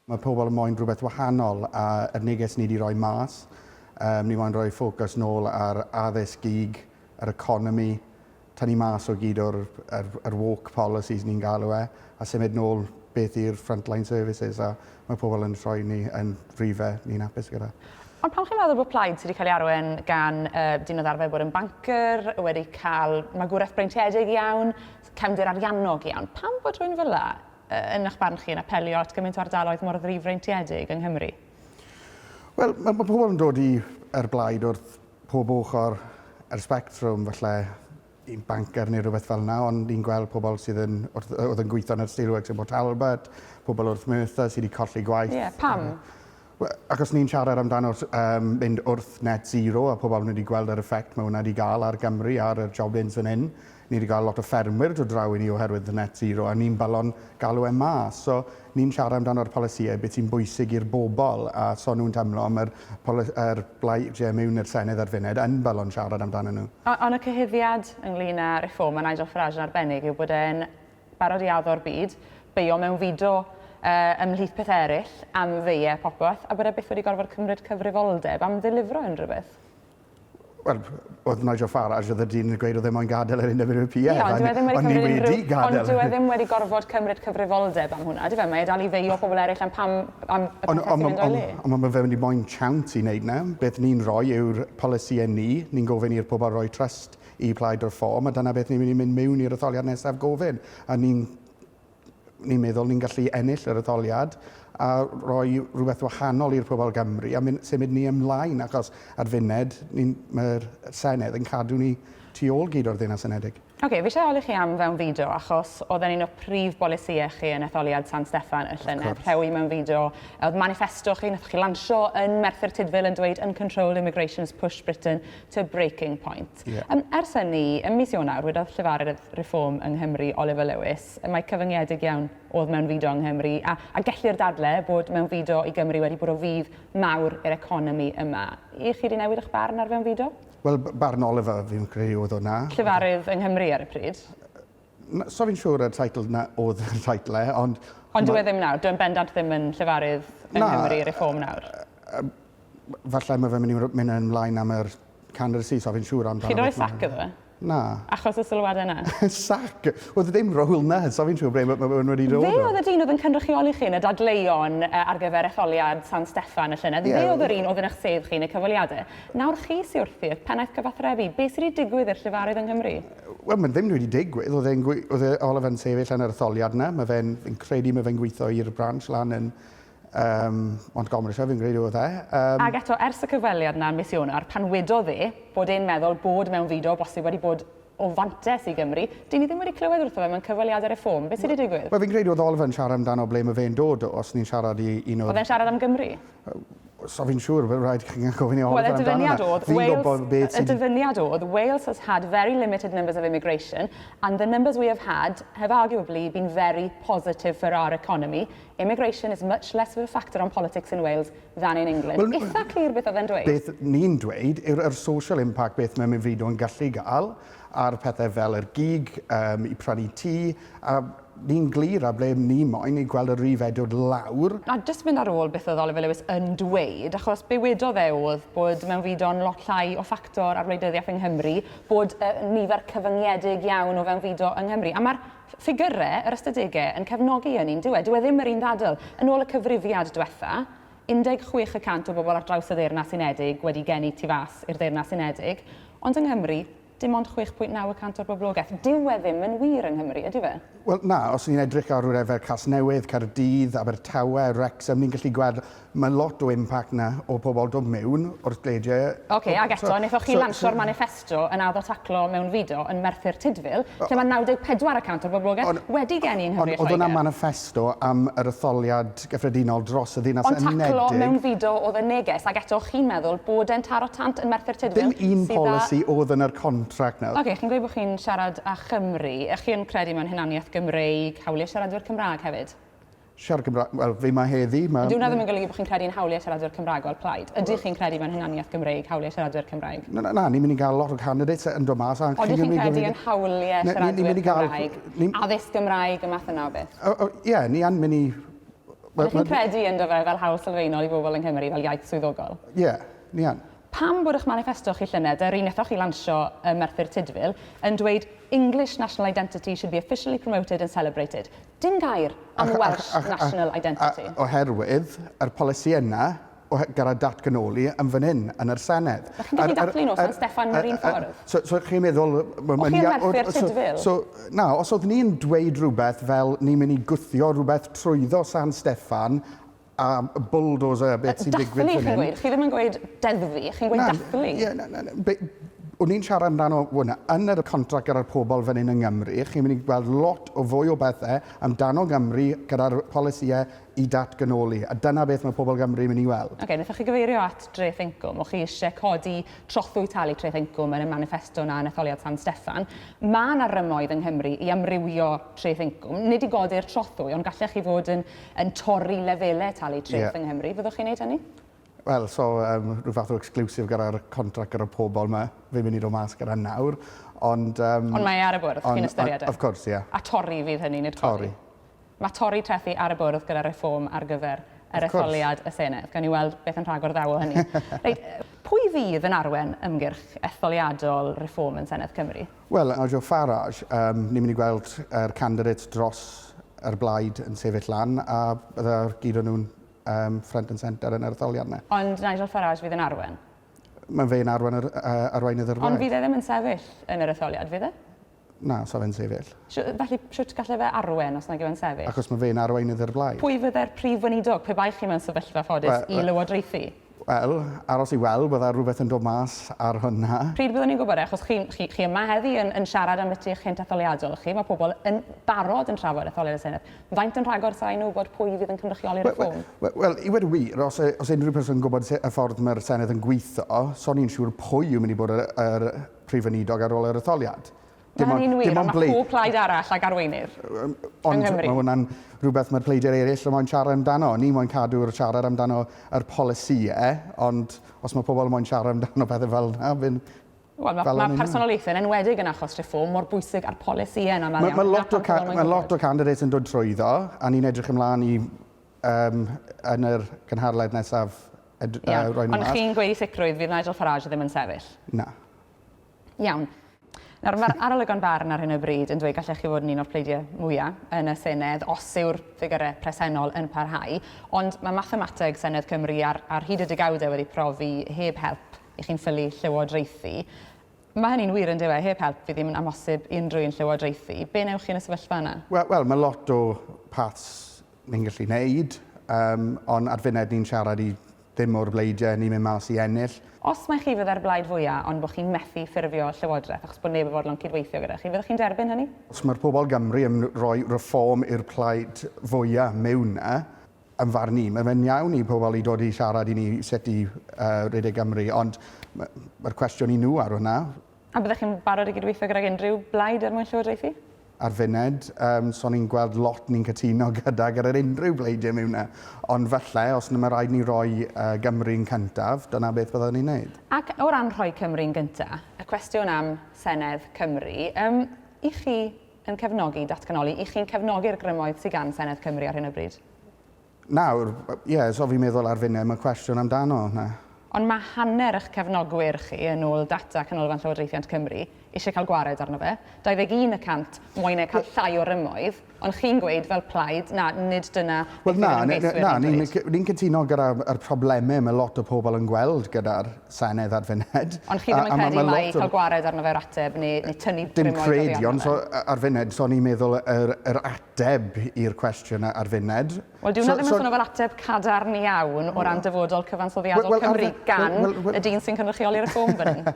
Mae pobl yn moyn rhywbeth wahanol a y neges ni wedi rhoi mas. Ni moyn rhoi ffocws nôl ar addysg gig, yr economi, tynnu mas o gyd o'r woke policies ni'n galw a symud nôl beth yw'r frontline services a mae pobl yn rhoi ni yn rhifau ni'n hapus gyda. Ond pan chi'n meddwl bod plaid sydd wedi cael ei arwain gan dyn oedd arfer bod yn banker, wedi cael magwraeth breintiedig iawn, cefndir ariannog iawn, pam bod rhywun fel yna yn eich barn chi yn apelio at gymaint o ardaloedd mor ddrif breintiedig yng Nghymru? Wel, mae pobl yn dod i'r blaid wrth pob ochr yr spectrwm, falle un banker neu rhywbeth fel yna, ond ni'n gweld pobl sydd oedd yn gweithio yn yr Steelworks yn Port Talbot, pobl wrth Merthyr sydd wedi colli gwaith. Ie, pam? Achos ni'n siarad amdano mynd wrth net zero a pobl wedi gweld yr effect mae hwnna wedi gael ar Gymru ar y joblins fan hyn. Ni wedi gael lot o ffermwyr dod draw i ni oherwydd y net zero a ni'n balon galw mas. So ni'n siarad amdano'r polisïau beth sy'n bwysig i'r bobl a so nhw'n teimlo am yr blaid mewn i'r Senedd ar funud yn balon siarad amdano nhw. Ond y cyhyddiad ynglyn â reform a Nigel Farage yn arbennig yw bod e'n barod i addo'r byd, beio mewn fido ymhlith peth eraill am feiau popeth, a bod e byth wedi gorfod cymryd cyfrifoldeb am ddilifro unrhyw beth? Wel, oedd Nigel Farage oedd y dyn yn gweud oedd e moyn gadael yr Undeb Ewropeaidd, ond ni wedi gadael. Ond dyw e ddim wedi gorfod cymryd cyfrifoldeb am hwnna, di fe? Mae e dal i feio pobl eraill am y pethau sy'n mynd o'i le. Ond mae fe wedi moyn chawnt i wneud na. Beth ni'n rhoi yw'r polisïau ni'n gofyn i'r pobl roi trust i plaid o'r ffordd, a dyna beth ni'n mynd mewn i'r etholiad nesaf gofyn. A ni'n meddwl ni'n gallu ennill yr etholiad a rhoi rhywbeth wahanol i'r pobl Gymru a symud ni ymlaen achos ar funed mae'r Senedd yn cadw ni tu ôl gyd o'r Ddinas Unedig. Fi eisiau holi chi am fewn fideo achos oedd un o prif bolisïau chi yn etholiad San Steffan y llynedd, rhewi mewn fideo. Oedd manifesto chi, wnaeth chi lansio yn Merthyr Tydfil yn dweud Uncontrolled Immigration's Push Britain to Breaking Point. Ers hynny, ym mis Ionawr, wedodd Llyfarydd Reform yng Nghymru Oliver Lewis, mae cyfyngedig iawn oedd mewn fideo yng Nghymru a gellir dadle bod mewn fideo i Gymru wedi bod o fydd mawr i'r economi yma. I chi wedi newid eich barn ar fewn fideo? Wel, barn Oliver fi'n credu oedd hwnna. Llyfarydd yng Nghymru ar y pryd? So fi'n siŵr y teitl na oedd y teitl ond... Ond dwi ddim nawr, dwi'n bendant ddim yn llyfarydd yng Nghymru Reform nawr. Falle mae fe'n mynd ymlaen am yr candidacy, so fi'n siŵr amdano. Chi'n rhoi sac iddo fe? Na. Achos y sylwadau yna? Sac? Oedd ddim rôl na, so fi'n siŵr ble mae'n wedi dod. Fe oedd y dyn oedd yn cynrychioli chi yn y dadleuon ar gyfer etholiad San Steffan y llynedd. Fe oedd yr un oedd yn eich sedd chi yn y cyfweliadau. Nawr chi sy'n wrthi'r pennaeth cyfathrebu. Beth sydd wedi digwydd i'r Llyfarydd yng Nghymru? Wel, mae ddim wedi digwydd. Oedd Oliver yn sefyll yn yr etholiad yna. Fi'n credu mae fe'n gweithio i'r branch lan yn Montgomery, fi'n credu oedd e. Ac eto, ers y cyfweliad na'n mis Ionawr, pan wedodd bod e'n meddwl bod mewn fideo bosib wedi bod o fantes i Gymru, dyn ni ddim wedi clywed wrtho fe mewn cyfweliadau Reform. Beth sydd wedi digwydd? Wel, fi'n credu oedd Oliver yn siarad amdano ble mae fe'n dod os ni'n siarad i un o'r... Oedd e'n siarad am Gymru? So fi'n siŵr bod rhaid chi'n gofyn i Oliver amdano. Y dyfyniad oedd, Wales has had very limited numbers of immigration and the numbers we have had have arguably been very positive for our economy. Immigration is much less of a factor on politics in Wales than in England. Eitha clir beth oedd e'n dweud? Beth ni'n dweud yw'r social impact beth mae'n fideo yn gallu gael ar pethau fel yr gig, i prynu tŷ, a ni'n glir a ble ni moyn i gweld y rif dod lawr. A jyst mynd ar ôl beth oedd Oliver Lewis yn dweud, achos be wedodd oedd bod mewn fido'n lot llai o ffactor ar wleidyddiaeth yng Nghymru, bod nifer cyfyngedig iawn o fewn fido yng Nghymru. A mae'r ffigurau, yr ystadegau, yn cefnogi hynny'n dyw e ddim yr un ddadl. Yn ôl y cyfrifiad diwetha, 16% o bobl ar draws y Ddeyrnas Unedig wedi geni tu fas i'r Ddeyrnas Unedig, ond yng Nghymru, dim ond 6.9% o'r boblogaeth. Dyw e ddim yn wir yng Nghymru, ydy fe? Wel, na, os ni'n edrych ar rhywbeth fel Casnewydd, Caerdydd, Abertawe, Wrexham, ni'n gallu gweld mae lot o impact na o bobl dod mewn o'r gleidiau. Ac eto, wnaethoch chi lansio'r manifesto yn addo taclo mewn fideo yn Merthyr Tydfil, lle mae 94% o'r boblogaeth wedi geni yng Nghymru. Oedd hwnna manifesto am yr etholiad gyffredinol dros y Ddinas Unedig. Ond taclo mewn fideo oedd y neges, ac eto chi'n meddwl bod e'n taro tant yn Merthyr Tydfil. Dim un polisi oedd yn yr contract nawr. Chi'n gweud bod chi'n siarad â Chymru. Chi'n credu mewn hunaniaeth Gymreig, hawliau siaradwyr Cymraeg hefyd? Siarad Cymraeg, wel, fi mae heddi. Ydy hwnna ddim yn golygu bod chi'n credu'n hawliau siaradwyr Cymraeg o'r plaid? Ydych chi'n credu mewn hunaniaeth Gymreig, hawliau siaradwyr Cymraeg? Na, ni'n mynd i gael lot o candidates yn dod mas. Ydych chi'n credu yn hawliau siaradwyr Cymraeg? Addysg Gymraeg y math yna o beth? Ie, ni yn mynd i Ydych chi'n credu ynddo fe fel hawl sylfaenol i bobl yng Nghymru fel iaith swyddogol? Ie, ni an. Pam bod eich manifesto chi llynedd, yr un ethoch chi lansio Merthyr Tydfil, yn dweud English national identity should be officially promoted and celebrated. Dim gair am Welsh national identity. Oherwydd, yr polisi yna, gyda datganoli yn fan hyn, yn yr Senedd. Ydych chi'n gallu dathlu nhw San Steffan yn yr un ffordd? So chi'n meddwl... O chi'n Merthyr Tydfil? Na, os oedd ni'n dweud rhywbeth fel ni'n mynd i gwthio rhywbeth trwyddo San Steffan, a bulldozer beth sy'n digwydd fan hyn. Dathlu chi'n gweud? Chi ddim yn gweud deddfu, chi'n gweud dathlu? O'n i'n siarad amdano hwnna, yn yr contract gyda'r pobl fan hyn yng Nghymru, chi'n mynd i gweld lot o fwy o bethau amdano Gymru gyda'r polisïau i datganoli. A dyna beth mae pobl Gymru yn mynd i weld. OK, wnaethoch chi gyfeirio at dreth incwm, o chi eisiau codi trothwy talu treth incwm yn y manifesto na yn etholiad San Steffan. Mae yna rymoedd yng Nghymru i amrywio treth incwm. Nid i godi'r trothwy, ond gallech chi fod yn torri lefelau talu treth yng Nghymru. Fyddwch chi'n neud hynny? Wel, rhyw fath o exclusif gyda'r contract gyda'r pobl yma, fi'n mynd i ddod mas gyda nawr, ond... Ond mae ar y bwrdd, chi'n ystyried e? Of course, ie. A torri fydd hynny, nid codi? Mae torri trethu ar y bwrdd gyda reform ar gyfer yr etholiad y Senedd. Gan i weld beth yn rhagor ddaw o hynny. Reit, pwy fydd yn arwen ymgyrch etholiadol reform yn Senedd Cymru? Wel, Nigel Farage, ni'n mynd i gweld yr candidates dros yr blaid yn sefyll lan, a bydda'r gyd o'n nhw'n front and centre yn yr etholiad yna. Ond Nigel Farage fydd yn arwen? Mae fe'n arwen arweinydd yr Ond fydd e ddim yn sefyll yn yr etholiad, fydd e? Na, so fe'n sefyll. Felly, sut gallai fe arwen os nag yw e'n sefyll? Achos mae fe'n arweinydd yr blaid. Pwy fydde'r prif weinidog? Pe bai chi mewn sefyllfa ffodus i lywodraethu? Wel, aros i weld, bydda rhywbeth yn dod mas ar hwnna. Pryd byddwn ni'n gwybod achos chi yma heddi yn siarad am beth i'ch chynt etholiadol chi, mae pobl yn barod yn trafod etholiad y Senedd. Faint yn rhagor sain nhw bod pwy fydd yn cynrychioli'r reform? Wel, i wedi wir, os unrhyw person yn gwybod y ffordd mae'r Senedd yn gweithio, so ni'n siŵr pwy yw'n mynd i bod yr prif weinidog ar ôl yr etholiad. Mae hynny'n wir, ond mae pob plaid arall ag arweinydd yng Nghymru. Ond mae hwnna'n rhywbeth mae'r pleidiau eraill yn moyn siarad amdano. Ni moyn cadw'r siarad amdano yr polisïau, ond os mae pobl moyn siarad amdano pethau fel yna, fy'n... Wel, mae personolaethau yn enwedig yn achos reform mor bwysig ar polisïau yna. Mae lot o candidates yn dod trwyddo, a ni'n edrych ymlaen i yn yr cynhadledd nesaf roi nhw mas. Ond chi'n gweud i sicrwydd fydd Nigel Farage ddim yn sefyll? Na. Iawn. Nawr, mae'r arolygon barn ar hyn o bryd yn dweud gallech chi fod yn un o'r pleidiau mwyaf yn y Senedd os yw'r ffigurau presennol yn parhau, ond mae mathemateg Senedd Cymru ar hyd y degawdau wedi profi heb help i chi'n ffili llywodraethu. Mae hynny'n wir yn dweud, heb help fydd ddim yn amosib unrhyw un llywodraethu. Be newch chi yn y sefyllfa yna? Wel, mae lot o paths ni'n gallu wneud, ond ar funed ni'n siarad i ddim o'r bleidiau, ni'n mynd mas i ennill. Os mae chi fydd ar blaid fwyaf, ond bod chi'n methu ffurfio llywodraeth, achos bod neb yn fodlon cydweithio gyda chi, fyddwch chi'n derbyn hynny? Os mae'r pobl Gymru yn rhoi reform i'r plaid fwyaf mewn yna, yn farn ni, mae'n iawn i pobl i dod i siarad i ni sut i redeg Gymru, ond mae'r cwestiwn i nhw ar hwnna. A byddwch chi'n barod i gydweithio gyda unrhyw blaid er mwyn llywodraethu? Ar funed, so ni'n gweld lot ni'n cytuno gyda'r unrhyw bleidiau mewn yna. Ond falle, os mae rhaid ni roi Gymru'n cyntaf, dyna beth byddwn ni'n neud. Ac o ran rhoi Cymru'n gyntaf, y cwestiwn am Senedd Cymru, i chi yn cefnogi datganoli, i chi'n cefnogi'r grymoedd sydd gan Senedd Cymru ar hyn o bryd? Nawr, so fi'n meddwl ar funed, mae cwestiwn amdano. Ond mae hanner eich cefnogwyr chi yn ôl data Canolfan Llywodraethiant Cymru eisiau cael gwared arno fe. 21% moyn e cael llai o rymoedd, ond chi'n gweud fel plaid, na, nid dyna... Wel na, ni'n cytuno gyda'r problemau mae lot o pobl yn gweld gyda'r Senedd ar funed. Ond chi ddim yn credu mai cael gwared arno fe'r ateb neu tynnu dim credu, ond ar funed, so ni'n meddwl yr ateb i'r cwestiwn ar funed. Wel, dwi'n ddim yn sôn o'r ateb cadarn iawn o ran dyfodol cyfansoddiadol Cymru gan y dyn sy'n cynrychioli'r reform fan hyn.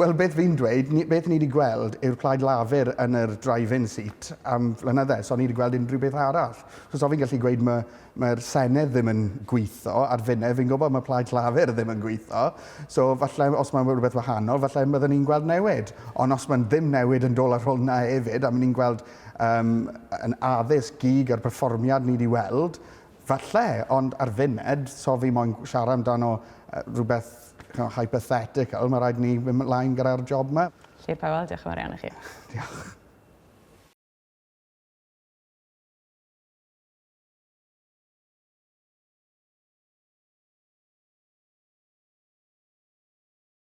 Wel, beth fi'n dweud, beth ni wedi gweld yw'r plaid lafur yn yr drive-in seat am flynyddoedd, so ni wedi gweld unrhyw beth arall. So fi'n gallu gweud mae'r Senedd ddim yn gweithio ar funed, fi'n gwybod mae plaid lafur ddim yn gweithio, so falle os mae'n rhywbeth wahanol, falle byddwn ni'n gweld newid. Ond os mae'n ddim newid yn dod ar ôl na hefyd, a ni'n gweld yn addysg gig ar perfformiad ni wedi weld, falle, ond ar funed, so fi moyn siarad amdano rhywbeth hypothetical, mae rhaid ni mynd mlaen gyda'r job yma. Llŷr Powell, diolch yn fawr iawn i chi. Diolch.